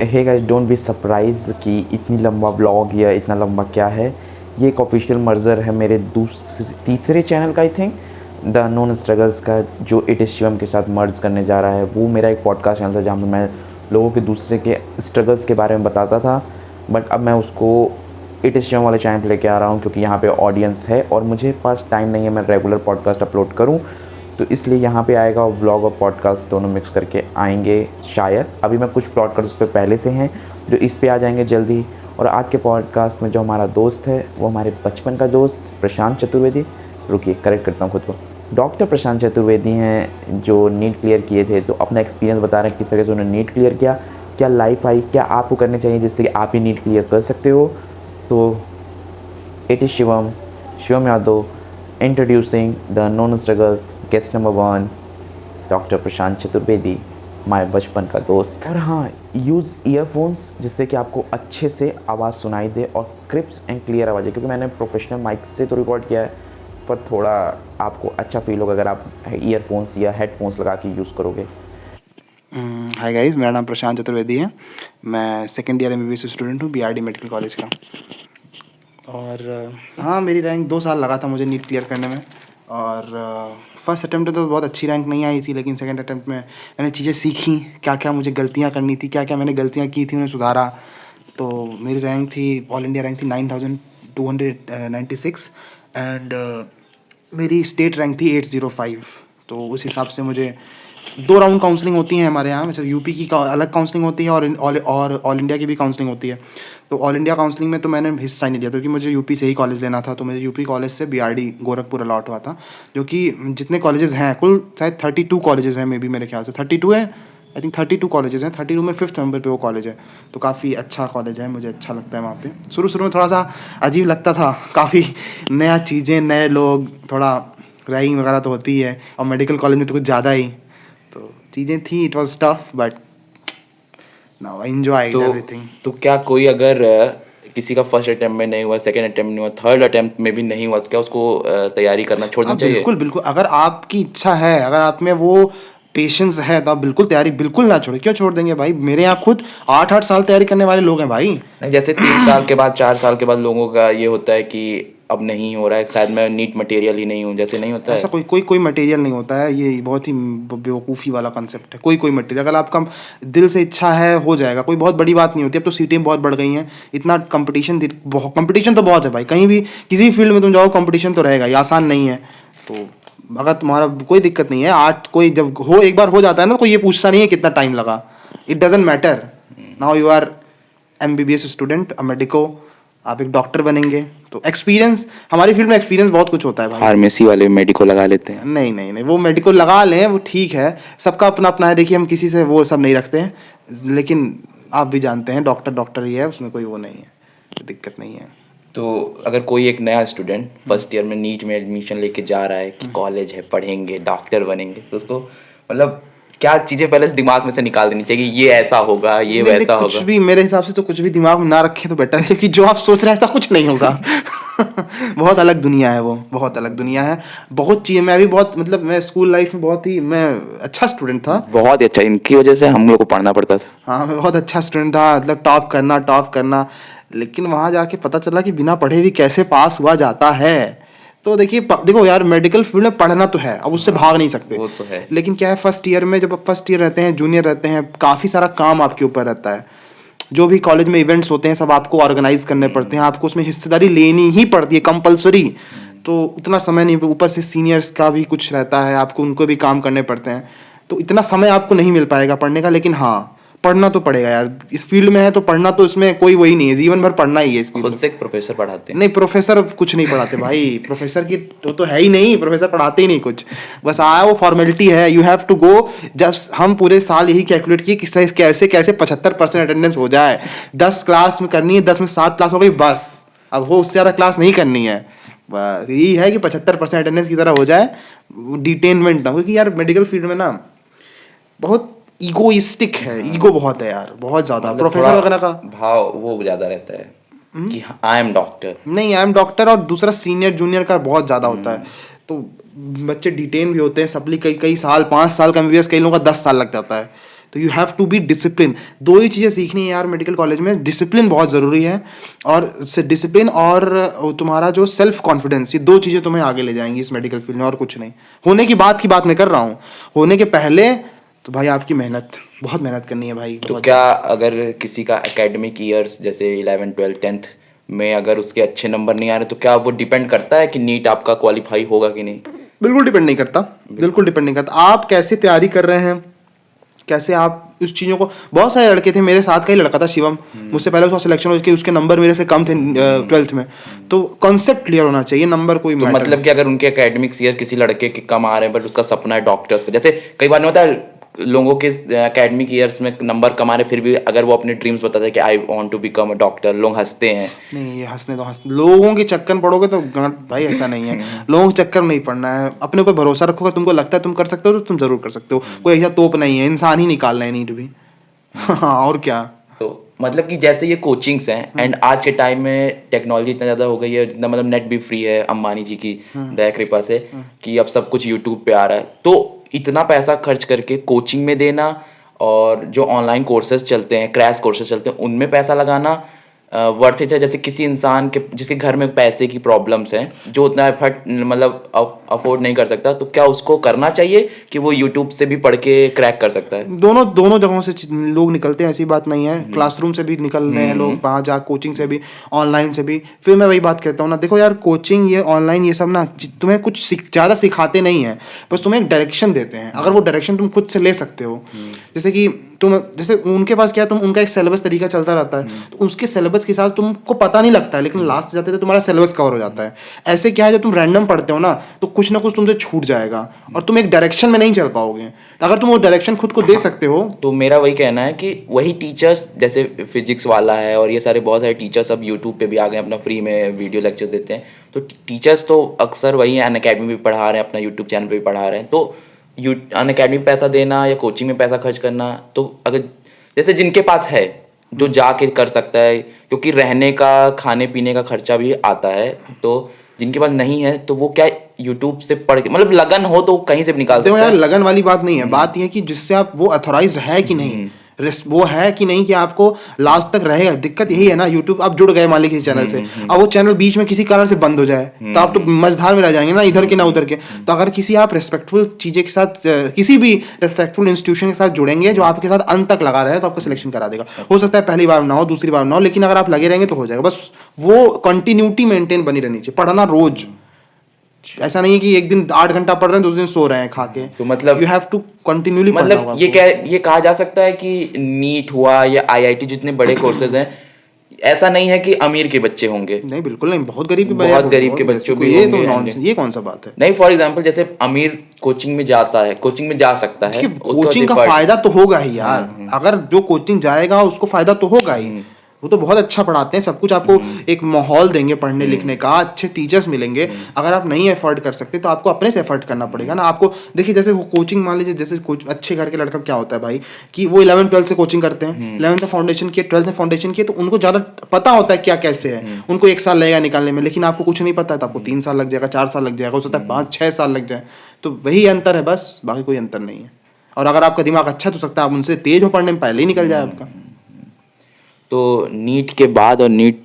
Hey guys, don't be surprise कि इतनी लंबा ब्लॉग या इतना लंबा क्या है। ये एक ऑफिशियल मर्जर है मेरे तीसरे चैनल का, I think the non struggles का, जो इट इज़ शिवम के साथ मर्ज करने जा रहा है। वो मेरा एक पॉडकास्ट चैनल था जहाँ पर मैं लोगों के दूसरे के स्ट्रगल्स के बारे में बताता था, बट अब मैं उसको इट इज़ शिवम वाले चैनल पर लेके आ रहा हूँ क्योंकि यहाँ पे ऑडियंस है और मुझे पास टाइम नहीं है मैं रेगुलर पॉडकास्ट अपलोड करूँ। तो इसलिए यहाँ पे आएगा व्लॉग और पॉडकास्ट दोनों मिक्स करके आएंगे शायद। अभी मैं कुछ पॉडकास्ट उस पर पहले से हैं जो इस पे आ जाएंगे जल्दी। और आज के पॉडकास्ट में जो हमारा दोस्त है वो हमारे बचपन का दोस्त प्रशांत चतुर्वेदी, रुकिए करेक्ट करता हूँ खुद को, डॉक्टर प्रशांत चतुर्वेदी हैं, जो नीट क्लियर किए थे। तो अपना एक्सपीरियंस बता रहे हैं किस तरह से उन्होंने नीट क्लियर किया, क्या लाइफ आई, क्या आपको करनी चाहिए जिससे कि आप ही नीट क्लियर कर सकते हो। तो it is Shivam Yadav introducing the non struggles guest number 1 doctor Prashant Chaturvedi, my बचपन का दोस्त। और हाँ, यूज़ ईयरफोन्स जिससे कि आपको अच्छे से आवाज़ सुनाई दे और क्रिप्स एंड क्लियर आवाज़ है, क्योंकि मैंने प्रोफेशनल माइक से तो रिकॉर्ड किया है पर थोड़ा आपको अच्छा फील होगा अगर आप ईयरफोन्स या हेडफोन्स लगा के यूज़ करोगे। हाय गाइस, मेरा नाम प्रशांत चतुर्वेदी है। मैं सेकेंड ईयर MBBS स्टूडेंट हूँ BRD मेडिकल कॉलेज का। और हाँ, मेरी रैंक 2 साल लगा था मुझे नीट क्लियर करने में। और फर्स्ट अटैम्प्ट में तो बहुत अच्छी रैंक नहीं आई थी, लेकिन सेकंड अटैम्प्ट में मैंने चीज़ें सीखी, क्या क्या मुझे गलतियाँ करनी थी, क्या क्या मैंने गलतियाँ की थी, उन्हें सुधारा। तो मेरी रैंक थी, ऑल इंडिया रैंक थी 9296 एंड मेरी स्टेट रैंक थी 805। तो उस हिसाब से मुझे 2 राउंड काउंसलिंग होती हैं हमारे यहाँ। वैसे यूपी की अलग काउंसलिंग होती है और ऑल इंडिया की भी काउंसलिंग होती है। तो ऑल इंडिया काउंसलिंग में तो मैंने हिस्सा ही नहीं लिया था क्योंकि मुझे यूपी से ही कॉलेज लेना था। तो मुझे यूपी कॉलेज से BRD गोरखपुर अलॉट हुआ था, जो कि जितने कॉलेजेस हैं कुल शायद 32 कॉलेजेस हैं, मे बी मेरे ख्याल से 32 है, आई थिंक 32 कॉलेजेस हैं। 32 में 5th नंबर पे वो कॉलेज है। तो काफ़ी अच्छा कॉलेज है, मुझे अच्छा लगता है वहाँ पे। शुरू में थोड़ा सा अजीब लगता था, काफ़ी नया चीज़ें, नए लोग, थोड़ा रैगिंग वगैरह तो होती है, और मेडिकल कॉलेज में तो कुछ ज़्यादा ही तो चीज़ें थी। It was tough but now I enjoyed everything. तो क्या कोई अगर किसी का फर्स्ट अटेम्प्ट में नहीं हुआ, सेकंड अटेम्प्ट नहीं हुआ, थर्ड अटेम्प्ट में भी नहीं हुआ, तो क्या उसको तैयारी करना छोड़ देना हाँ चाहिए? बिल्कुल बिल्कुल, अगर आपकी इच्छा है, अगर आप में वो पेशेंस है, तो आप बिल्कुल तैयारी बिल्कुल ना छोड़े। क्यों छोड़ देंगे भाई? मेरे यहाँ खुद 8-8 साल तैयारी करने वाले लोग हैं भाई। नहीं, जैसे 3 साल के बाद, 4 साल के बाद लोगों का ये होता है कि अब नहीं हो रहा है, शायद मैं नीट मटेरियल ही नहीं हूँ, जैसे नहीं होता ऐसा है। कोई मटेरियल नहीं होता है, ये बहुत ही बेवकूफ़ी वाला कंसेप्ट है। कोई मटेरियल, अगर आपका दिल से इच्छा है हो जाएगा, कोई बहुत बड़ी बात नहीं होती। अब तो सीटें बहुत बढ़ गई हैं, इतना कंपटीशन तो बहुत है भाई। कहीं भी किसी भी फील्ड में तुम जाओ कंपटीशन तो रहेगा, ये आसान नहीं है। तो अगर तुम्हारा कोई दिक्कत नहीं है, आर्ट कोई जब हो एक बार हो जाता है ना, कोई ये पूछता नहीं है कितना टाइम लगा। It doesn't matter. Now you are MBBS student, medico, आप एक डॉक्टर बनेंगे तो एक्सपीरियंस, हमारी फील्ड में एक्सपीरियंस बहुत कुछ होता है भाई। फार्मेसी वाले मेडिको लगा लेते हैं। नहीं नहीं नहीं, वो मेडिकल लगा लें, वो ठीक है, सबका अपना अपना है। देखिए, हम किसी से वो सब नहीं रखते हैं, लेकिन आप भी जानते हैं डॉक्टर ही है, उसमें कोई वो नहीं है, कोई दिक्कत नहीं है। तो अगर कोई एक नया स्टूडेंट फर्स्ट ईयर में नीट में एडमिशन लेके जा रहा है कि कॉलेज है, पढ़ेंगे, डॉक्टर बनेंगे, तो उसको मतलब क्या चीज़ें पहले से दिमाग में से निकाल देनी चाहिए, ये ऐसा होगा, ये नहीं वैसा कुछ होगा? भी, मेरे हिसाब से तो कुछ भी दिमाग में ना रखें तो बेटर है, क्योंकि जो आप सोच रहे हैं ऐसा कुछ नहीं होगा। बहुत अलग दुनिया है वो, बहुत अलग दुनिया है। बहुत चीज़ें, मैं भी बहुत, मतलब मैं स्कूल लाइफ में बहुत ही मैं अच्छा स्टूडेंट था। बहुत ही अच्छा, इनकी वजह से हम लोग को पढ़ना पड़ता था। हाँ, मैं बहुत अच्छा स्टूडेंट था, मतलब टॉप करना। लेकिन वहाँ जाके पता चला कि बिना पढ़े भी कैसे पास हुआ जाता है। तो देखिए, देखो यार, मेडिकल फील्ड में पढ़ना तो है, अब उससे भाग नहीं सकते। वो तो है। लेकिन क्या है, फर्स्ट ईयर में जब आप फर्स्ट ईयर रहते हैं, जूनियर रहते हैं, काफ़ी सारा काम आपके ऊपर रहता है। जो भी कॉलेज में इवेंट्स होते हैं सब आपको ऑर्गेनाइज करने पड़ते हैं, आपको उसमें हिस्सेदारी लेनी ही पड़ती है, कंपलसरी। तो उतना समय नहीं, ऊपर से सीनियर्स का भी कुछ रहता है, आपको उनको भी काम करने पड़ते हैं। तो इतना समय आपको नहीं मिल पाएगा पढ़ने का। लेकिन हाँ, पढ़ना तो पड़ेगा यार, इस फील्ड में है तो पढ़ना, तो इसमें कोई वही नहीं है, जीवन भर पढ़ना ही है इस फील्ड खुद में। से एक प्रोफेसर पढ़ाते हैं। नहीं, प्रोफेसर कुछ नहीं पढ़ाते भाई। प्रोफेसर की तो है ही नहीं, प्रोफेसर पढ़ाते ही नहीं कुछ, बस आया वो फॉर्मेलिटी है। You have to go. Just हम पूरे साल यही कैलकुलेट किए कि कैसे कैसे 75% अटेंडेंस हो जाए। 10 क्लास में करनी है, 10 में 7 क्लास हो गई बस, अब हो उससे ज़्यादा क्लास नहीं करनी है। बस यही है कि 75% अटेंडेंस की तरह हो जाए, डिटेनमेंट ना, क्योंकि यार मेडिकल फील्ड में ना बहुत ईगोइस्टिक है, ईगो बहुत है यार, बहुत ज़्यादा। मतलब प्रोफेसर थोड़ा वगैरह का भाव वो ज्यादा रहता है कि आई एम डॉक्टर। नहीं, आई एम डॉक्टर, और दूसरा सीनियर जूनियर का बहुत ज़्यादा होता है। तो बच्चे डिटेन भी होते हैं, सप्ली कई कई साल, 5 साल का MBBS, कई लोगों का 10 साल लग जाता है। तो you have to be discipline. दो ही चीज़ें सीखनी है यार मेडिकल कॉलेज में, डिसिप्लिन बहुत ज़रूरी है, और डिसिप्लिन और तुम्हारा जो सेल्फ कॉन्फिडेंस, ये दो चीज़ें तुम्हें आगे ले जाएंगी इस मेडिकल फील्ड में, और कुछ नहीं। होने की बात मैं कर रहा हूँ, होने के पहले तो भाई आपकी मेहनत, बहुत मेहनत करनी है भाई। तो क्या अगर किसी का एकेडमिक ईयर्स जैसे 11 12 10th में अगर उसके अच्छे नंबर नहीं आ रहे तो क्या वो डिपेंड करता है कि नीट आपका क्वालिफाई होगा कि नहीं? बिल्कुल डिपेंड नहीं करता, बिल्कुल डिपेंड नहीं करता। आप कैसे तैयारी कर रहे हैं, कैसे आप उस चीज़ों को, बहुत सारे लड़के थे, मेरे साथ का ही लड़का था शिवम, मुझसे पहले उसका सिलेक्शन हो गया, उसके नंबर मेरे से कम थे 12th में। तो कॉन्सेप्ट क्लियर होना चाहिए, नंबर कोई तो मतलब कि अगर उनके एकेडमिक्स ईयर किसी लड़के के कम आ रहे हैं बट उसका सपना है डॉक्टर्स का, जैसे कई बार नहीं होता है लोगों के एकेडमिक ईयर्स में नंबर कम आ रहे फिर भी अगर वो अपने ड्रीम्स बताते हैं कि I want to become a doctor, लोग हंसते हैं। नहीं, ये हंसने तो हंस, लोगों के चक्कर में पड़ोगे तो भाई ऐसा नहीं है, लोगों के चक्कर में नहीं पड़ना है, अपने ऊपर भरोसा रखोगे, तुमको लगता है तुम कर सकते हो तो तुम जरूर कर सकते हो। कोई ऐसा तोप नहीं है, इंसान ही निकालना है नीट भी। हाँ, और क्या। तो मतलब कि जैसे ये कोचिंग्स हैं एंड आज के टाइम में टेक्नोलॉजी इतना ज़्यादा हो गई है, जितना मतलब नेट भी फ्री है अंबानी जी की दया कृपा से कि अब सब कुछ यूट्यूब पे आ रहा है, तो इतना पैसा खर्च करके कोचिंग में देना और जो ऑनलाइन कोर्सेज चलते हैं, क्रैश कोर्सेज चलते हैं, उनमें पैसा लगाना वर्थ इट है? जैसे किसी इंसान के जिसके घर में पैसे की प्रॉब्लम्स हैं, जो उतना एफर्ट मतलब अफोर्ड नहीं कर सकता, तो क्या उसको करना चाहिए कि वो यूट्यूब से भी पढ़ के क्रैक कर सकता है? दोनों जगहों से लोग निकलते हैं, ऐसी बात नहीं है। क्लासरूम से भी निकल रहे हैं लोग, वहाँ जा कोचिंग से भी, ऑनलाइन से भी। फिर मैं वही बात कहता हूँ ना, देखो यार कोचिंग, ये ऑनलाइन, ये सब ना तुम्हें कुछ ज़्यादा सिखाते नहीं है, बस तुम्हें एक डायरेक्शन देते हैं। अगर वो डायरेक्शन तुम खुद से ले सकते हो, जैसे कि जैसे उनके पास क्या है, उनका एक सिलेबस तरीका चलता रहता है, तो उसके सिलेबस के साथ तुमको पता नहीं लगता है, लेकिन लास्ट जाते थे तुम्हारा सिलेबस कवर हो जाता है। ऐसे क्या है, जब तुम रैंडम पढ़ते हो ना तो कुछ ना कुछ तुमसे छूट जाएगा और तुम एक डायरेक्शन में नहीं चल पाओगे। अगर तुम वो डायरेक्शन खुद को दे सकते हो तो मेरा वही कहना है कि वही टीचर्स, जैसे फिजिक्स वाला है और ये सारे बहुत सारे टीचर्स अब यूट्यूब पे भी आ गए, अपना फ्री में वीडियो लेक्चर्स देते हैं, तो टीचर्स तो अक्सर वही अनअकैडमी भी पढ़ा रहे हैं, अपना यूट्यूब चैनल पे भी पढ़ा रहे हैं। तो अनअकैडमी पे पैसा देना या कोचिंग में पैसा खर्च करना, तो अगर जैसे जिनके पास है, जो जाके कर सकता है, क्योंकि रहने का, खाने पीने का खर्चा भी आता है, तो जिनके पास नहीं है तो वो क्या यूट्यूब से पढ़ के, मतलब लगन हो तो कहीं से भी निकाल देखो सकता यार, है। लगन वाली बात नहीं है, बात यह है कि जिससे आप वो अथोराइज्ड है कि नहीं, वो है कि नहीं, कि आपको लास्ट तक रहेगा। दिक्कत यही है ना, यूट्यूब आप जुड़ गए मान लीजिए किसी चैनल से, अब वो चैनल बीच में किसी कारण से बंद हो जाए तो आप तो मझधार में रह जाएंगे ना, इधर के ना उधर के। तो अगर किसी आप रेस्पेक्टफुल चीज़ें के साथ, किसी भी रेस्पेक्टफुल इंस्टीट्यूशन के साथ जुड़ेंगे जो आपके साथ अंत तक लगा रहे हैं, तो आपको सिलेक्शन करा देगा। हो सकता है पहली बार ना हो, दूसरी बार ना हो, लेकिन अगर आप लगे रहेंगे तो हो जाएगा। बस वो कंटिन्यूटी मेंटेन बनी रहनी चाहिए, पढ़ना रोज। ऐसा नहीं है कि एक दिन 8 घंटा पढ़ रहे हैं, दूसरे दिन सो रहे हैं खा के। तो मतलब यू हैव टू कंटिन्यूली, मतलब ये कहा जा सकता है कि नीट हुआ या आईआईटी जितने बड़े कोर्सेज हैं, ऐसा नहीं है कि अमीर के बच्चे होंगे। नहीं, बिल्कुल नहीं, बहुत गरीब के बच्चों भी ये तो होंगे। नॉनसेंस, ये कौन सा बात है। नहीं, फॉर एग्जांपल जैसे अमीर कोचिंग में जाता है, कोचिंग में जा सकता है, कोचिंग का फायदा तो होगा ही यार, अगर जो कोचिंग जाएगा उसको फायदा तो होगा ही। वो तो बहुत अच्छा पढ़ाते हैं, सब कुछ आपको एक माहौल देंगे पढ़ने लिखने का, अच्छे टीचर्स मिलेंगे। अगर आप नहीं एफर्ट कर सकते तो आपको अपने से एफर्ट करना पड़ेगा ना। आपको देखिए, जैसे कोचिंग मान लीजिए, जैसे अच्छे घर के लड़का क्या होता है भाई, कि वो 11 12 से कोचिंग करते हैं, 11th में फाउंडेशन किए, 12th में फाउंडेशन किए, तो उनको ज़्यादा पता होता है क्या कैसे है, उनको 1 साल लगेगा निकालने में। लेकिन आपको कुछ नहीं पता है तो आपको 3 साल लग जाएगा, 4 साल लग जाएगा, हो सकता है 5 6 साल लग जाए। तो वही अंतर है बस, बाकी कोई अंतर नहीं है। और अगर आपका दिमाग अच्छा, तो सकता है आप उनसे तेज हो पढ़ने में, पहले ही निकल जाए आपका। तो नीट के बाद और नीट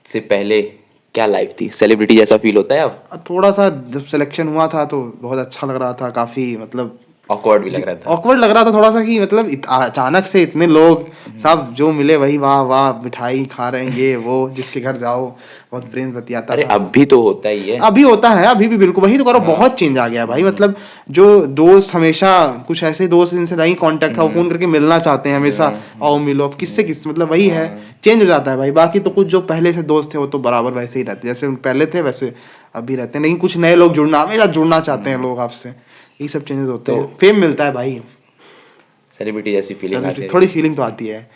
से पहले क्या लाइफ थी? सेलिब्रिटी जैसा फील होता है अब? थोड़ा सा जब सिलेक्शन हुआ था तो बहुत अच्छा लग रहा था, काफ़ी मतलब ऑकवर्ड भी लग रहा था। ऑकवर्ड लग रहा था थोड़ा सा, कि मतलब अचानक से इतने लोग, सब जो मिले वही वाह वाह, मिठाई खा रहे हैं, ये वो, जिसके घर जाओ बहुत प्रेम बतियाता अरे था। अब भी तो होता ही है। अभी होता है, अभी भी बिल्कुल वही तो करो। बहुत चेंज आ गया भाई, मतलब जो दोस्त हमेशा, कुछ ऐसे दोस्त जिनसे नहीं कांटेक्ट था, वो फोन करके मिलना चाहते हैं हमेशा, आओ मिलो। अब किससे किस, मतलब वही है, चेंज हो जाता है भाई। बाकी तो कुछ जो पहले से दोस्त थे वो तो बराबर वैसे ही रहते, जैसे पहले थे वैसे अभी रहते हैं। लेकिन कुछ नए लोग हमेशा जुड़ना चाहते हैं लोग आपसे, यही सब चेंजेस होते हैं। फेम मिलता है भाई, सेलिब्रिटी जैसी फीलिंग आती है। थोड़ी फीलिंग तो आती है,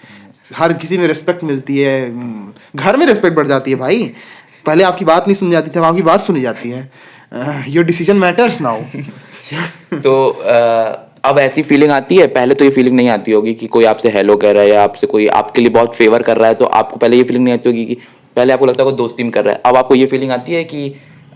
हर किसी में रिस्पेक्ट मिलती है, घर में रिस्पेक्ट बढ़ जाती है भाई। पहले आपकी बात नहीं सुनी जाती थी, अब आपकी बात सुनी जाती है। Your decision matters now. तो अब ऐसी फीलिंग आती है? पहले तो ये फीलिंग नहीं आती होगी कि कोई आपसे हेलो कह रहा है या आपसे कोई आपके लिए बहुत फेवर कर रहा है, तो आपको पहले ये फीलिंग नहीं आती होगी कि पहले आपको लगता है कोई दोस्ती में कर रहा है। अब आपको ये फीलिंग आती है कि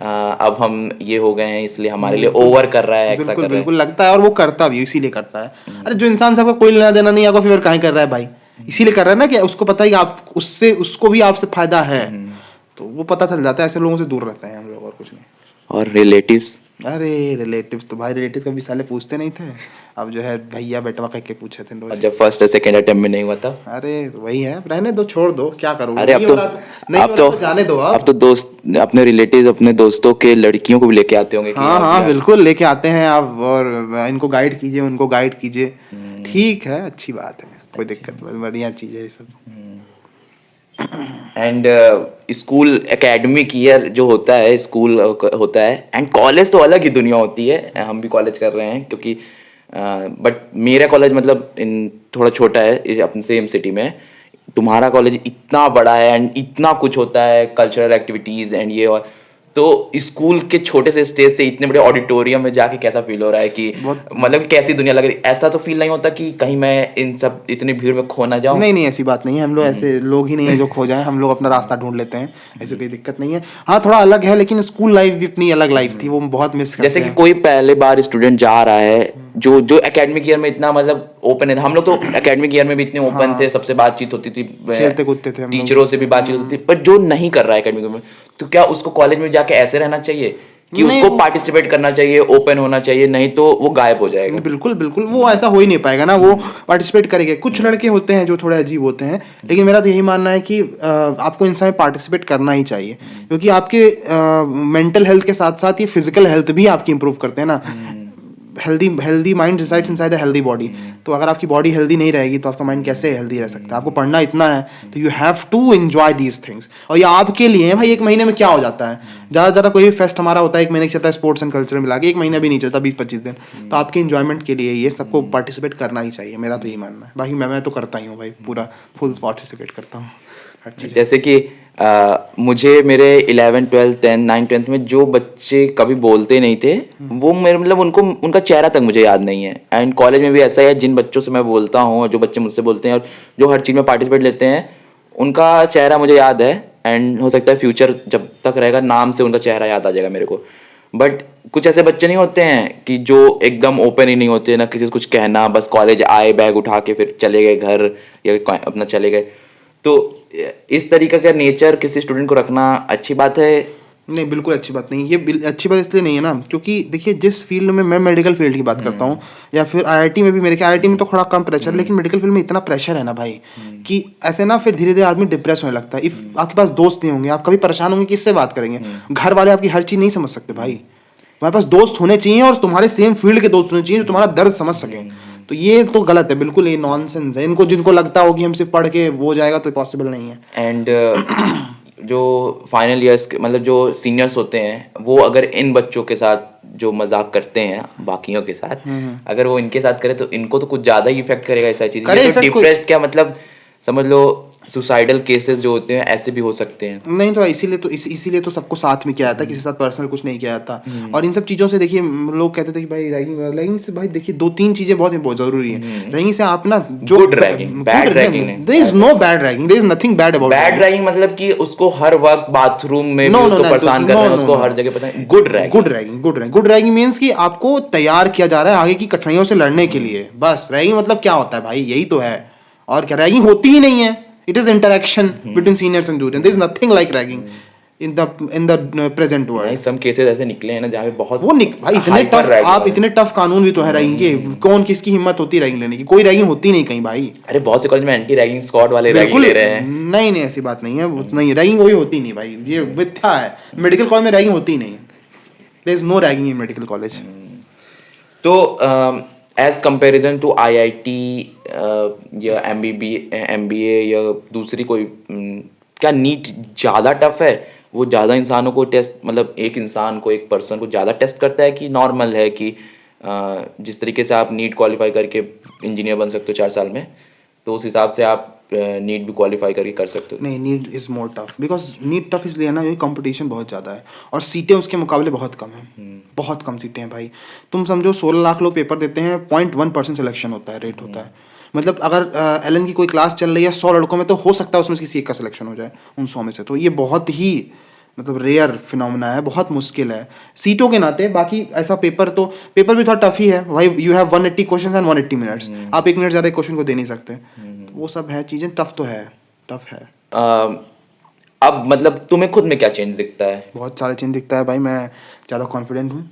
अब हम ये हो गए हैं इसलिए हमारे लिए ओवर कर रहा है, ऐसा बिल्कुल कर रहा है। बिल्कुल लगता है, और वो करता भी इसीलिए करता है। अरे जो इंसान से आपका कोई लेना देना नहीं, आपको फेवर काहे कर रहा है भाई? इसीलिए कर रहा है ना कि उसको पता है कि आप उससे, उसको भी आपसे फायदा है, तो वो पता चल जाता है। ऐसे लोगों से दूर रहते हैं हम लोग, और कुछ नहीं। और रिलेटिव्स, अरे रिलेटिव्स तो भाई, रिलेटिव्स कभी साले पूछते नहीं थे, अब जो है भैया बेटवा कह के पूछे थे और रोज। जब फर्स्ट या सेकंड अटेम्प्ट में नहीं हुआ तब? अरे वही है, रहने दो, छोड़ दो, क्या करोगे? अरे नहीं हो रहा नहीं हो रहा तो जाने दो अब आप। तो दोस्त अपने रिलेटिव्स, अपने दोस्तों के लड़कियों को भी लेके आते होंगे कि हाँ अब हाँ यार, बिल्कुल लेके आते हैं आप, और इनको गाइड कीजिए, उनको गाइड कीजिए। ठीक है, अच्छी बात है, कोई दिक्कत, बढ़िया चीज़ है ये सब। एंड स्कूल एकेडमिक ईयर जो होता है, स्कूल होता है, एंड कॉलेज तो अलग ही दुनिया होती है। हम भी कॉलेज कर रहे हैं क्योंकि बट मेरा कॉलेज मतलब इन थोड़ा छोटा है, अपने सेम सिटी में। तुम्हारा कॉलेज इतना बड़ा है एंड इतना कुछ होता है, कल्चरल एक्टिविटीज एंड ये, और तो स्कूल के छोटे से स्टेज से इतने बड़े ऑडिटोरियम में जाके कैसा फील हो रहा है कि मतलब कैसी दुनिया लग रही है? ऐसा तो फील नहीं होता कि कहीं मैं इन सब इतनी भीड़ में खो ना जाऊं? नहीं नहीं, ऐसी बात नहीं है, हम लोग ऐसे लोग ही नहीं है जो खो जाएं, हम लोग अपना रास्ता ढूंढ लेते हैं, ऐसे कोई दिक्कत नहीं है। हाँ थोड़ा अलग है, लेकिन स्कूल लाइफ भी अपनी अलग लाइफ थी, वो बहुत मिस करते जैसे कि हैं। कोई पहले बार स्टूडेंट जा रहा है, जो जो एकेडमिक ईयर में इतना मतलब ओपन है, हम लोग तो एकेडमिक ईयर में भी इतने ओपन थे, सबसे बातचीत होती थी, खेलते कूदते थे हम लोग। टीचरों से भी बातचीत होती थी। पर जो नहीं कर रहा है एकेडमिक में, तो क्या उसको कॉलेज में जाके ऐसे रहना चाहिए कि नहीं, उसको पार्टिसिपेट करना चाहिए, ओपन होना चाहिए, नहीं तो वो गायब हो जाएगा? बिल्कुल बिल्कुल, वो ऐसा हो ही नहीं पाएगा ना, वो पार्टिसिपेट करेंगे। कुछ लड़के होते हैं जो थोड़े अजीब होते हैं, लेकिन मेरा तो यही मानना है कि आपको इंसान में पार्टिसिपेट करना ही चाहिए, क्योंकि आपके मेंटल हेल्थ के साथ साथ ये फिजिकल हेल्थ भी आपकी इंप्रूव करते हैं ना। Healthy mind resides inside the healthy body. तो अगर आपकी बॉडी हेल्दी नहीं रहेगी तो आपका माइंड कैसे हेल्दी रह सकता है? आपको पढ़ना इतना है तो you have to enjoy these things, और ये आपके लिए है भाई। एक महीने में क्या हो जाता है? ज़्यादा ज़्यादा कोई भी फेस्ट हमारा होता है, एक महीने चलता है, स्पोर्ट्स एंड कल्चर मिला के एक महीना भी नहीं चलता, 20-25 दिन। तो आपके इंजॉयमेंट के लिए ये सबको पार्टिसिपेट करना ही चाहिए, मेरा तो यही मानना है भाई। मैं तो करता ही हूँ भाई, पूरा फुल पार्टिसिपेट करता हूँ हर चीज़। जैसे कि मुझे मेरे 11 12 10 9 10th में जो बच्चे कभी बोलते नहीं थे, वो मेरे मतलब उनको उनका चेहरा तक मुझे याद नहीं है। एंड कॉलेज में भी ऐसा है, जिन बच्चों से मैं बोलता हूँ और जो बच्चे मुझसे बोलते हैं और जो हर चीज़ में पार्टिसिपेट लेते हैं, उनका चेहरा मुझे याद है। एंड हो सकता है फ्यूचर जब तक रहेगा, नाम से उनका चेहरा याद आ जाएगा मेरे को। बट कुछ ऐसे बच्चे नहीं होते हैं कि जो एकदम ओपन ही नहीं होते, ना किसी से कुछ कहना, बस कॉलेज आए, बैग उठा के फिर चले गए घर या अपना चले गए। तो इस तरीके का नेचर किसी स्टूडेंट को रखना अच्छी बात है? नहीं, बिल्कुल अच्छी बात नहीं। ये अच्छी बात इसलिए नहीं है ना, क्योंकि देखिए जिस फील्ड में मैं मेडिकल फील्ड की बात करता हूँ, या फिर आईआईटी में भी, मेरे आईआईटी में तो थोड़ा कम प्रेशर, लेकिन मेडिकल फील्ड में इतना प्रेशर है ना भाई, कि ऐसे ना फिर धीरे धीरे आदमी डिप्रेस होने लगता है। इफ आपके पास दोस्त नहीं होंगे, आप कभी परेशान होंगे, किससे बात करेंगे? घर वाले आपकी हर चीज़ नहीं समझ सकते भाई। तुम्हारे पास दोस्त होने चाहिए, और तुम्हारे सेम फील्ड के दोस्त होने चाहिए जो तुम्हारा दर्द समझ सकें। तो ये तो गलत है, बिल्कुल ये नॉनसेंस है। इनको जिनको लगता हो कि हम सिर्फ पढ़ के वो हो जाएगा, तो पॉसिबल नहीं है। एंड जो फाइनल ईयर्स के मतलब जो सीनियर्स होते हैं, वो अगर इन बच्चों के साथ जो मजाक करते हैं बाकियों के साथ, अगर वो इनके साथ करे तो इनको तो कुछ ज्यादा ही इफेक्ट करेगा ऐसा चीज। करे ये तो effect डिप्रेस्ड क्या मतलब, समझ लो सुसाइडल केसेस जो होते हैं ऐसे भी हो सकते हैं। नहीं तो इसीलिए तो सबको साथ में किया जाता है, किसी के साथ पर्सनल कुछ नहीं किया जाता। और इन सब चीज़ों से देखिए, लोग कहते थे कि भाई रैगिंग से, भाई देखिए 2-3 चीज़ें बहुत जरूरी है। रैगिंग से आप ना जो Good ragging, bad ragging नहीं। There is no bad ragging, there is nothing bad about bad ragging मतलब कि उसको हर वक्त बाथरूम में भी उसको परेशान कर रहे हैं, उसको हर जगह परेशान। गुड रैगिंग मींस कि आपको तैयार किया जा रहा है आगे की कठिनाइयों से लड़ने के लिए। बस रैगिंग मतलब क्या होता है भाई, यही तो है। और क्या, रैगिंग होती ही नहीं है। It is interaction between seniors and juniors. There is nothing like ragging in the present world. Some cases ऐसे निकले हैं ना जहाँ पे बहुत भाई इतने टफ, आप इतने टफ कानून भी तो है रैगिंग के। कौन किसकी हिम्मत होती है रैगिंग लेने की? कोई रैगिंग होती नहीं कहीं भाई। अरे बहुत से कॉलेज में एंटी रैगिंग स्क्वाड वाले रैगिंग ले रहे हैं। नहीं ऐसी बात नहीं है, वो नहीं, रैगिंग वही होती नहीं भाई, ये मिथ्या है। मेडिकल कॉलेज में रैगिंग होती ही नहीं। There is no ragging in medical college. तो एज कंपेरिजन टू आईआईटी या एमबीए या दूसरी कोई क्या नीट ज़्यादा टफ है? वो ज़्यादा इंसानों को टेस्ट, मतलब एक इंसान को, एक पर्सन को ज़्यादा टेस्ट करता है कि नॉर्मल है कि जिस तरीके से आप नीट क्वालिफाई करके इंजीनियर बन सकते हो 4 साल में, तो उस हिसाब से आप नीट भी क्वालिफाई करके कर सकते हो? नहीं, NEET is more tough, because NEET tough इसलिए है ना, क्योंकि कंपटीशन बहुत ज़्यादा है और सीटें उसके मुकाबले बहुत कम है। बहुत कम सीटें हैं भाई। तुम समझो 16 लाख लोग पेपर देते हैं, 0.1% सिलेक्शन होता है, रेट होता है। मतलब अगर एलन की कोई क्लास चल रही है 100 लड़कों में, तो हो सकता है उसमें किसी एक का सिलेक्शन हो जाए उन 100 में से। तो ये बहुत ही मतलब रेयर फिनोमेना है, बहुत मुश्किल है सीटों के नाते। बाकी ऐसा पेपर भी थोड़ा टफ ही है भाई। You have 180 questions and 180 minutes, आप 1 मिनट ज़्यादा एक क्वेश्चन को दे नहीं सकते। तो वो सब है चीज़ें, टफ तो है, टफ है। अब मतलब तुम्हें खुद में क्या चेंज दिखता है? बहुत सारे चेंज दिखता है भाई, मैं ज़्यादा कॉन्फिडेंट हूँ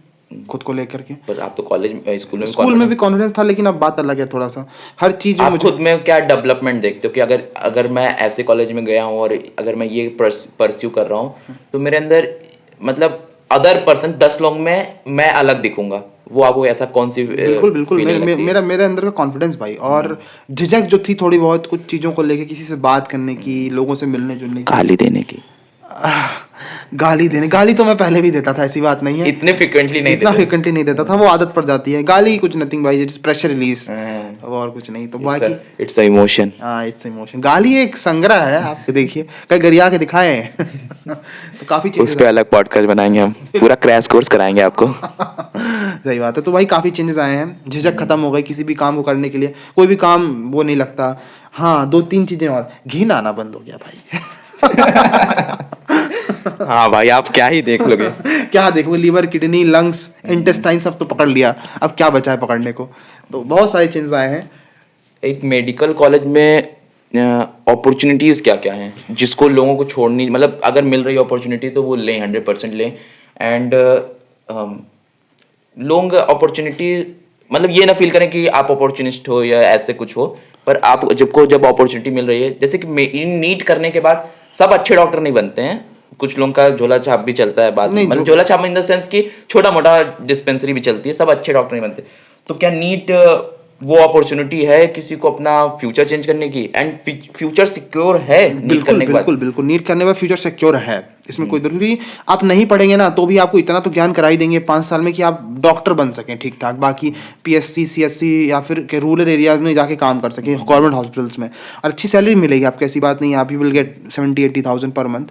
खुद को लेकर के। पर आप तो कॉलेज स्कूल में स्कूल में भी कॉन्फिडेंस था, लेकिन अब बात अलग है थोड़ा सा, हर चीज़ में आप मुझे। खुद में क्या डेवलपमेंट देखते हो कि अगर अगर मैं ऐसे कॉलेज में गया हूँ और अगर मैं ये परस्यू कर रहा हूँ तो मेरे अंदर मतलब अदर पर्सन 10 लोग में मैं अलग दिखूंगा, वो आपको ऐसा कौन सी बिल्कुल बिल्कुल, feeling लगती है? मेरे अंदर का कॉन्फिडेंस भाई, और झिझक जो थी थोड़ी बहुत कुछ चीज़ों को लेके, किसी से बात करने की, लोगों से मिलने जुलने की। गाली देने की? गाली तो मैं पहले भी देता था, ऐसी बात नहीं है। इतने फ्रिक्वेंटली नहीं इतना देते? फ्रिक्वेंटली नहीं देता था, वो आदत पड़ जाती है। गाली कुछ नथिंग भाई, जस्ट प्रेशर रिलीज, और कुछ नहीं। तो बाकी इट्स अ इमोशन। हाँ, इट्स इमोशन। गाली एक संग्रह है, आप देखिए कहीं गरिया के दिखाए तो काफी उस चीजें पे अलग पॉडकास्ट बनाएंगे हम, पूरा क्रैश कोर्स कराएंगे आपको। सही बात है। तो भाई काफी चेंजेस आए हैं, झिझक खत्म हो गई किसी भी काम को करने के लिए, कोई भी काम वो नहीं लगता। हाँ, 2-3 चीजें और, घिन आना बंद हो गया भाई। हाँ भाई, आप क्या ही देख लोगे। क्या देखो, लीवर, किडनी, लंग्स, इंटेस्टाइन सब तो पकड़ लिया, अब क्या बचा है पकड़ने को। तो बहुत सारे चेंजेस आए हैं। एक मेडिकल कॉलेज में अपॉर्चुनिटीज़ क्या क्या हैं जिसको लोगों को छोड़नी, मतलब अगर मिल रही अपॉर्चुनिटी तो वो लें, 100% लें। एंड लोग अपॉर्चुनिटी मतलब ये ना फील करें कि आप अपॉर्चुनिस्ट हो या ऐसे कुछ हो, पर आप जब अपॉर्चुनिटी मिल रही है, जैसे कि नीट करने के बाद सब अच्छे डॉक्टर नहीं बनते हैं, कुछ लोगों का झोला छाप भी चलता है बाद में, नहीं, मतलब झोला छाप इन द सेंस कि छोटा मोटा डिस्पेंसरी भी चलती है, सब अच्छे डॉक्टर नहीं बनते। तो क्या नीट वो अपॉर्चुनिटी है किसी को अपना फ्यूचर चेंज करने की, एंड फ्यूचर सिक्योर है नीट बिल्कुल करने के बाद? बिल्कुल बिल्कुल, नीट करने में फ्यूचर सिक्योर है, इसमें कोई जरूरी। आप नहीं पढ़ेंगे ना तो भी आपको इतना तो ज्ञान करा ही देंगे 5 साल में कि आप डॉक्टर बन सकें ठीक ठाक। बाकी पीएससी सीएससी या फिर के रूरल एरिया में जाके काम कर सकें गवर्नमेंट हॉस्पिटल्स में, और अच्छी सैलरी मिलेगी आपको, ऐसी बात नहीं है। आप you will get 70-80,000 per month.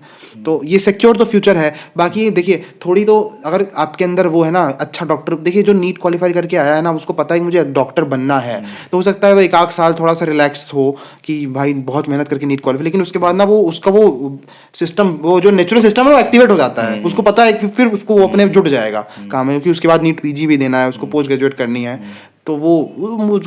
तो ये सिक्योर तो फ्यूचर है। बाकी देखिए, थोड़ी तो अगर आपके अंदर वो है ना अच्छा डॉक्टर, देखिए जो नीट क्वालिफाई करके आया है ना, उसको पता है कि मुझे डॉक्टर बनना है, तो हो सकता है वो 1 साल थोड़ा सा रिलैक्स हो कि भाई बहुत मेहनत करके नीट क्वालिफाई, लेकिन उसके बाद ना वो उसका वो सिस्टम, वो जो नेचुरल सिस्टम है वो एक्टिवेट हो जाता है। उसको पता है कि फिर उसको वो अपने जुट जाएगा काम में, क्योंकि उसके बाद नीट पीजी भी देना है उसको, पोस्ट ग्रेजुएट करनी है। तो वो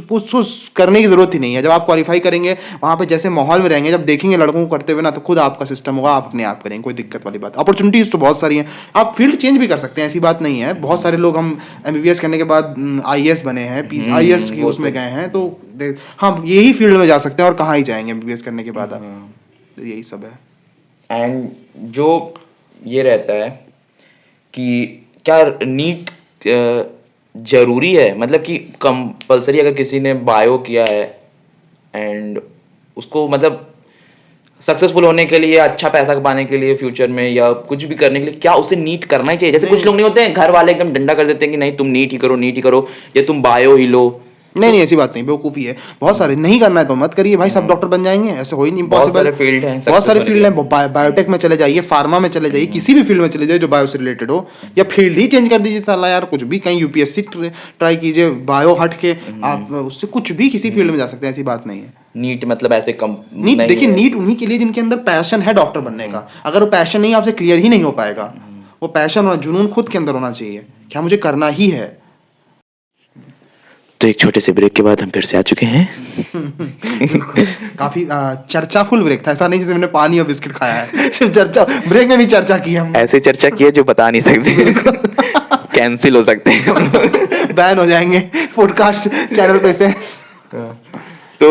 करने की जरूरत ही नहीं है। जब आप क्वालिफाई करेंगे वहाँ पे जैसे माहौल में रहेंगे, जब देखेंगे लड़कों को करते हुए ना, तो खुद आपका सिस्टम होगा, आप अपने आप करेंगे, कोई दिक्कत वाली बात। अपॉर्चुनिटीज तो बहुत सारी हैं, आप फील्ड चेंज भी कर सकते हैं, ऐसी बात नहीं है। बहुत सारे लोग, हम एमबीबीएस करने के बाद आईएएस बने हैं, आईएएस की उसमें गए हैं, तो हम यही फील्ड में जा सकते हैं, और कहाँ ही जाएंगे एमबीबीएस करने के बाद। तो यही सब है। एंड जो ये रहता है कि क्या नीट जरूरी है, मतलब कि कंपलसरी, अगर किसी ने बायो किया है एंड उसको मतलब सक्सेसफुल होने के लिए, अच्छा पैसा कमाने के लिए फ्यूचर में, या कुछ भी करने के लिए, क्या उसे नीट करना ही चाहिए? जैसे कुछ लोग नहीं होते हैं, घर वाले एकदम डंडा कर देते हैं कि नहीं तुम नीट ही करो, नीट ही करो, या तुम बायो ही लो। नहीं, ऐसी बात नहीं, बेवकूफ़ी है। बहुत सारे नहीं करना है तो मत करिए भाई, सब डॉक्टर बन जाएंगे, ऐसे हो ही नहीं, बहुत इम्पॉसिबल। सारे फील्ड हैं, बहुत सारे success फील्ड हैं, बायोटेक में चले जाइए, फार्मा में चले जाइए, किसी भी फील्ड में चले जाइए जो बायो से रिलेटेड हो, या फील्ड ही चेंज कर दीजिए साला यार। कुछ भी कहीं यूपीएससी ट्राई कीजिए, बायो हट के आप उससे कुछ भी किसी फील्ड में जा सकते हैं, ऐसी बात नहीं है। नीट मतलब ऐसे कम नीट नहीं देखिए, है। नीट उन्हीं के लिए जिनके अंदर पैशन है डॉक्टर बनने का। अगर वो पैशन नहीं, आपसे क्लियर ही नहीं हो पाएगा। वो पैशन और जुनून खुद के अंदर होना चाहिए, क्या मुझे करना ही है। तो एक छोटे से ब्रेक के बाद हम फिर से आ चुके हैं। काफी चर्चाफुल ब्रेक था, ऐसा नहीं जैसे मैंने पानी और बिस्किट खाया है, सिर्फ चर्चा, ब्रेक में भी चर्चा की हम। ऐसे चर्चा की है जो बता नहीं सकते, कैंसिल हो सकते हैं हम लोग, बैन हो जाएंगे पॉडकास्ट चैनल पे से। तो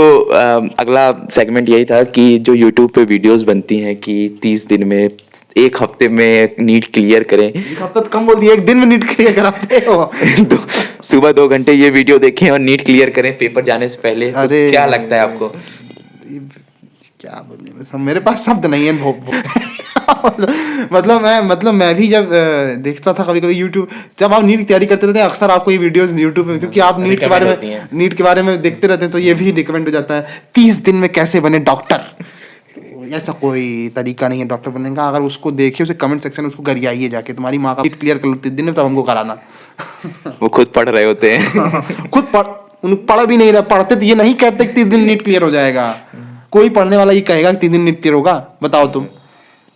अगला सेगमेंट यही था कि जो YouTube पे वीडियोस बनती हैं कि 30 दिन में, 1 हफ्ते में नीट क्लियर करें। 1 हफ्ता तो कम बोल दिया, 1 दिन में नीट क्लियर कराते हो। सुबह 2 घंटे ये वीडियो देखें और नीट क्लियर करें पेपर जाने से पहले। तो अरे क्या लगता है आपको? क्या बोलने, मेरे पास शब्द नहीं है। मतलब मैं भी जब देखता था कभी कभी यूट्यूब, जब आप नीट की तैयारी करते रहते हैं, अक्सर आपको ये वीडियोस यूट्यूब में, क्योंकि आप नीट के बारे में देखते रहते हैं, तो ये भी रिकमेंड हो जाता है, 30 दिन में कैसे बने डॉक्टर। तो ऐसा कोई तरीका नहीं है डॉक्टर बनने का। अगर उसको देखिए, उसे कमेंट सेक्शन में उसको गरियाइए जाके, तुम्हारी माँ का नीट क्लियर कर लो 30 दिन में, तब हमको कराना। वो खुद पढ़ रहे होते हैं। खुद पढ़ भी नहीं रहा, पढ़ते तो ये नहीं कहते कि 30 दिन नीट क्लियर हो जाएगा। कोई पढ़ने वाला ये कहेगा कि 3 दिन नीट क्लियर होगा? बताओ तुम।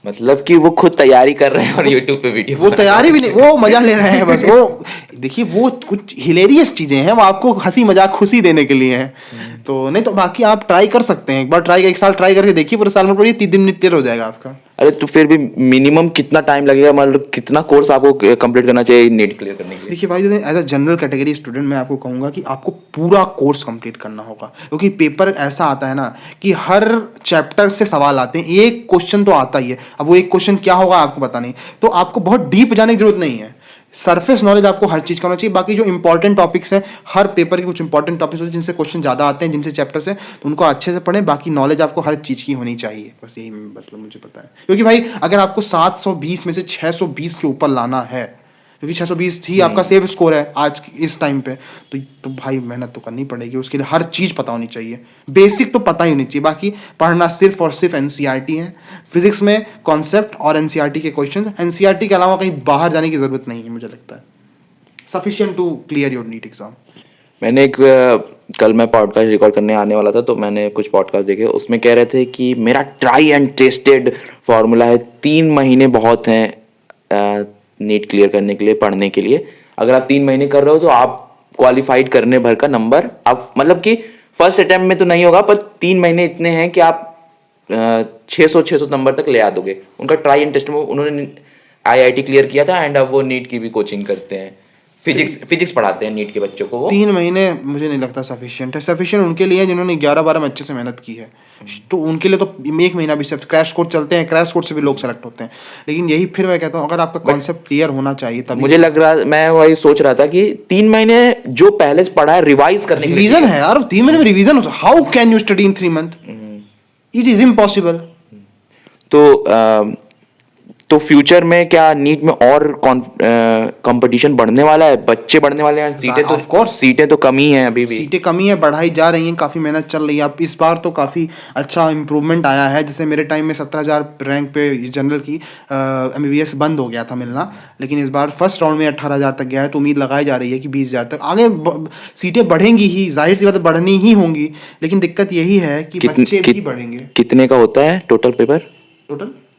मतलब कि वो खुद तैयारी कर रहे हैं और यूट्यूब पे वीडियो वो तैयारी भी नहीं, वो मजा ले रहे हैं बस। वो देखिए वो कुछ हिलेरियस चीजें हैं, वो आपको हंसी मजाक खुशी देने के लिए हैं। तो नहीं तो बाकी आप ट्राई कर सकते हैं, एक बार ट्राई, एक साल ट्राई करके देखिए, पूरे साल में पढ़िए, 3 दिन में क्लियर हो जाएगा आपका। अरे तो फिर भी मिनिमम कितना टाइम लगेगा, मतलब कितना कोर्स आपको कंप्लीट करना चाहिए नीट क्लियर करने के लिए? देखिए भाई, as a general category student मैं आपको कहूँगा कि आपको पूरा कोर्स कंप्लीट करना होगा, क्योंकि पेपर ऐसा आता है ना कि हर चैप्टर से सवाल आते हैं, एक क्वेश्चन तो आता ही है। अब वो एक क्वेश्चन क्या होगा आपको पता नहीं, तो आपको बहुत डीप जाने की जरूरत नहीं है, सरफेस नॉलेज आपको हर चीज़ का होना चाहिए। बाकी जो इंपॉर्टेंट टॉपिक्स हैं, हर पेपर के कुछ इंपॉर्टेंट टॉपिक्स होते हैं जिनसे क्वेश्चन ज़्यादा आते हैं, जिनसे चैप्टर से, तो उनको अच्छे से पढ़ें। बाकी नॉलेज आपको हर चीज़ की होनी चाहिए, बस यही मतलब मुझे पता है। क्योंकि भाई अगर आपको 720 में से 620 के ऊपर लाना है, क्योंकि 620 ही आपका सेफ स्कोर है आज इस टाइम पे, तो भाई मेहनत तो करनी पड़ेगी, उसके लिए हर चीज़ पता होनी चाहिए, बेसिक तो पता ही होनी चाहिए। बाकी पढ़ना सिर्फ और सिर्फ एनसीईआरटी है, फिजिक्स में कॉन्सेप्ट और एनसीईआरटी के क्वेश्चंस, एनसीईआरटी के अलावा कहीं बाहर जाने की ज़रूरत नहीं है, मुझे लगता है sufficient to clear your NEET exam. मैंने एक कल मैं पॉडकास्ट रिकॉर्ड करने आने वाला था, तो मैंने कुछ पॉडकास्ट देखे, उसमें कह रहे थे कि मेरा ट्राई एंड टेस्टेड फार्मूला है, 3 महीने बहुत हैं नीट क्लियर करने के लिए, पढ़ने के लिए। अगर आप 3 महीने कर रहे हो तो आप क्वालिफाइड करने भर का नंबर आप, मतलब कि फर्स्ट अटेम्प्ट में तो नहीं होगा, पर 3 महीने इतने हैं कि आप 600 नंबर तक ले आ दोगे। उनका ट्राई एंड टेस्ट में उन्होंने आईआईटी क्लियर किया था, एंड अब वो नीट की भी कोचिंग करते हैं, फिजिक्स पढ़ाते हैं नीट के बच्चों को वो। 3 महीने मुझे नहीं लगता सफिशिएंट है। सफिशिएंट उनके लिए है जिन्होंने 11-12 में अच्छे से मेहनत की है, तो उनके लिए तो 1 महीना भी सिर्फ, क्रैश कोर्स चलते हैं, क्रैश कोर्स से भी लोग सेलेक्ट होते हैं। लेकिन यही फिर मैं कहता हूँ, अगर आपका कॉन्सेप्ट क्लियर होना चाहिए तभी। मुझे लग रहा, मैं वही सोच रहा था कि 3 महीने जो पहले से पढ़ा है रिवाइज करने के लिए रिवीजन है यार, 3 महीने में रिवीजन हो, how can you study in 3 month, it is impossible. तो फ्यूचर में क्या नीट में और कंपटीशन बढ़ने वाला है, बच्चे बढ़ने वाले हैं, Of course. सीटें तो कमी है अभी भी। सीटें कमी है, बढ़ाई जा रही हैं, काफ़ी मेहनत चल रही है। अब इस बार तो काफ़ी अच्छा इम्प्रूवमेंट आया है, जैसे मेरे टाइम में 17,000 रैंक पे जनरल की MBBS बंद हो गया था मिलना, लेकिन इस बार फर्स्ट राउंड में 18,000 तक गया है, तो उम्मीद लगाई जा रही है कि 20,000 तक आगे सीटें बढ़ेंगी ही, जाहिर सी बात है बढ़नी ही होंगी। लेकिन दिक्कत यही है कि बच्चे भी बढ़ेंगे। कितने का होता है टोटल पेपर?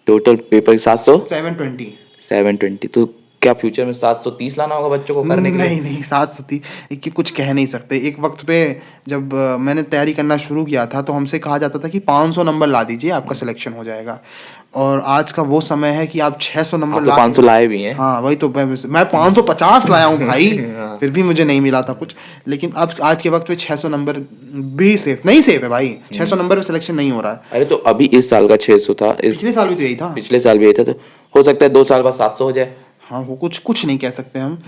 Total paper 720। 720। तो क्या फ्यूचर में 730 लाना होगा बच्चों को करने के लिए? नहीं 730 कि कुछ कह नहीं सकते। एक वक्त पे जब मैंने तैयारी करना शुरू किया था, तो हमसे कहा जाता था कि 500 नंबर ला दीजिए, आपका सिलेक्शन हो जाएगा। और आज का वो समय है कि आप 600 नंबर तो 500 लाए भी हैं। हाँ वही तो, मैं 550 लाया हूँ भाई, फिर भी मुझे नहीं मिला था कुछ। लेकिन अब आज के वक्त पे 600 नंबर भी नहीं सेफ है भाई, 600 नंबर पे सिलेक्शन नहीं हो रहा है। अरे तो अभी इस साल का 600 था, पिछले साल भी तो यही था। पिछले साल भी यही था, तो हो सकता है 2 साल बाद 700 हो जाए। हाँ वो कुछ नहीं कह सकते हम,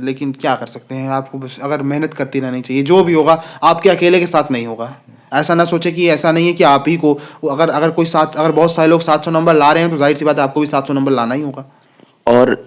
लेकिन क्या कर सकते हैं, आपको बस अगर मेहनत करती रहनी चाहिए। जो भी होगा आपके अकेले के साथ नहीं होगा। ऐसा ना सोचे कि ऐसा नहीं है कि आप ही को, अगर बहुत सारे लोग 700 नंबर ला रहे हैं, तो जाहिर सी बात है आपको भी 700 नंबर लाना ही होगा। और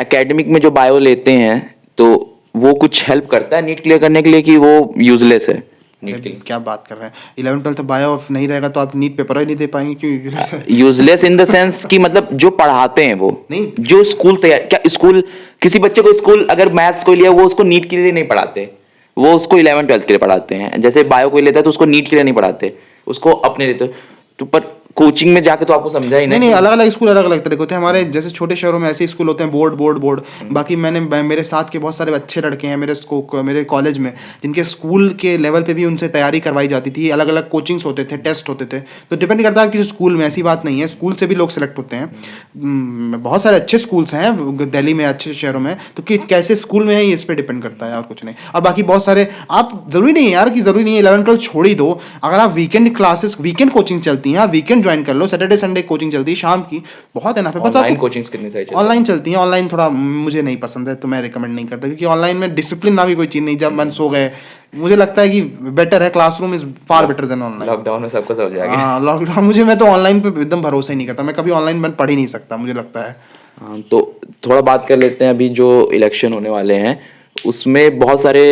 एकेडमिक में जो बायो लेते हैं, तो वो कुछ हेल्प करता है नीट क्लियर करने के लिए कि वो यूजलेस है नीट के लिए? क्या बात कर रहे हैं, 11th-12th बायो नहीं रहेगा तो आप नीट पेपर ही नहीं दे पाएंगे। क्यों यूजलेस इन द सेंस कि मतलब जो पढ़ाते हैं वो नहीं, जो स्कूल तैयार, क्या स्कूल किसी बच्चे को, स्कूल अगर मैथ्स को लिया वो उसको नीट के लिए नहीं पढ़ाते, वो उसको 11th-12th के लिए पढ़ाते हैं। जैसे बायो कोई लेता है तो उसको नीट के लिए नहीं पढ़ाते, उसको अपने लेते। तो पर कोचिंग में जाके तो आपको समझा ही नहीं अलग अलग स्कूल अलग अलग तरह के होते हैं। हमारे जैसे छोटे शहरों में ऐसे स्कूल होते हैं, बोर्ड। बाकी मेरे साथ के बहुत सारे अच्छे लड़के हैं मेरे कॉलेज में, जिनके स्कूल के लेवल पे भी उनसे तैयारी करवाई जाती थी, अलग अलग कोचिंग्स होते थे, टेस्ट होते थे। तो डिपेंड करता है किसी स्कूल में, ऐसी बात नहीं है, स्कूल से भी लोग सेलेक्ट होते हैं। बहुत सारे अच्छे स्कूल्स हैं दिल्ली में, अच्छे शहरों में, तो कैसे स्कूल में है इस पर डिपेंड करता है और कुछ नहीं। और बाकी बहुत सारे, आप जरूरी नहीं है यार कि जरूरी नहीं है 11th-12th छोड़ ही दो। अगर आप वीकेंड क्लासेस, वीकेंड कोचिंग चलती हैं, आप वीकेंड ज्वाइन कर लो, सैटरडे संडे कोचिंग चलती है शाम की, बहुत है ना। बस ऑनलाइन कोचिंग्स कितनी सारी चलती हैं? ऑनलाइन चलती हैं, ऑनलाइन थोड़ा मुझे नहीं पसंद है, तो मैं रिकमेंड नहीं करता, क्योंकि ऑनलाइन में डिसिप्लिन ना भी कोई चीज़ नहीं, जब मन सो गए, मुझे लगता है कि बेटर है, classroom is far better than online. Lockdown में सबको समझ आ गया। हाँ लॉकडाउन, मैं तो ऑनलाइन पे एकदम भरोसा ही नहीं करता, मैं कभी ऑनलाइन पढ़ ही नहीं सकता, मुझे लगता है। हाँ, तो थोड़ा बात कर लेते हैं, अभी जो इलेक्शन होने वाले हैं उसमें बहुत सारे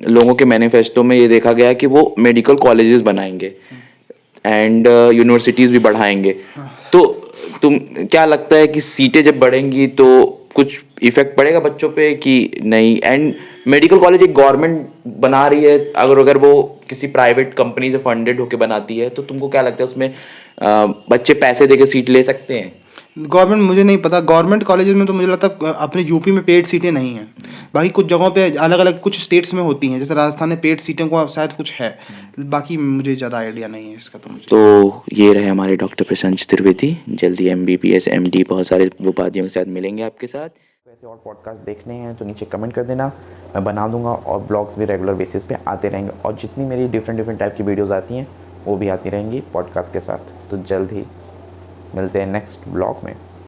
लोगों के मैनिफेस्टो में ये देखा गया है कि वो मेडिकल कॉलेजेस बनाएंगे एंड यूनिवर्सिटीज़ भी बढ़ाएंगे। तो तुम क्या लगता है कि सीटें जब बढ़ेंगी तो कुछ इफेक्ट पड़ेगा बच्चों पे कि नहीं? एंड मेडिकल कॉलेज एक गवर्नमेंट बना रही है, अगर वो किसी प्राइवेट कंपनी से फंडेड होकर बनाती है, तो तुमको क्या लगता है उसमें बच्चे पैसे देके सीट ले सकते हैं? गवर्नमेंट मुझे नहीं पता, गवर्नमेंट कॉलेजेस में तो मुझे लगता है अपने यूपी में पेड सीटें नहीं हैं। बाकी कुछ जगहों पे अलग अलग कुछ स्टेट्स में होती हैं, जैसे राजस्थान में पेड सीटें को शायद कुछ है, बाकी मुझे ज़्यादा आइडिया नहीं है इसका तो मुझे। तो ये रहे हमारे डॉक्टर प्रशांत चतुर्वेदी। जल्दी MBBS MD बहुत सारे उपाधियों के साथ मिलेंगे आपके साथ। वैसे और पॉडकास्ट देखने हैं तो नीचे कमेंट कर देना, मैं बना दूंगा, और ब्लॉग्स भी रेगुलर बेसिस पे आते रहेंगे, और जितनी मेरी डिफरेंट टाइप की वीडियोस आती हैं वो भी आती रहेंगी पॉडकास्ट के साथ। तो जल्द ही मिलते हैं नेक्स्ट ब्लॉग में।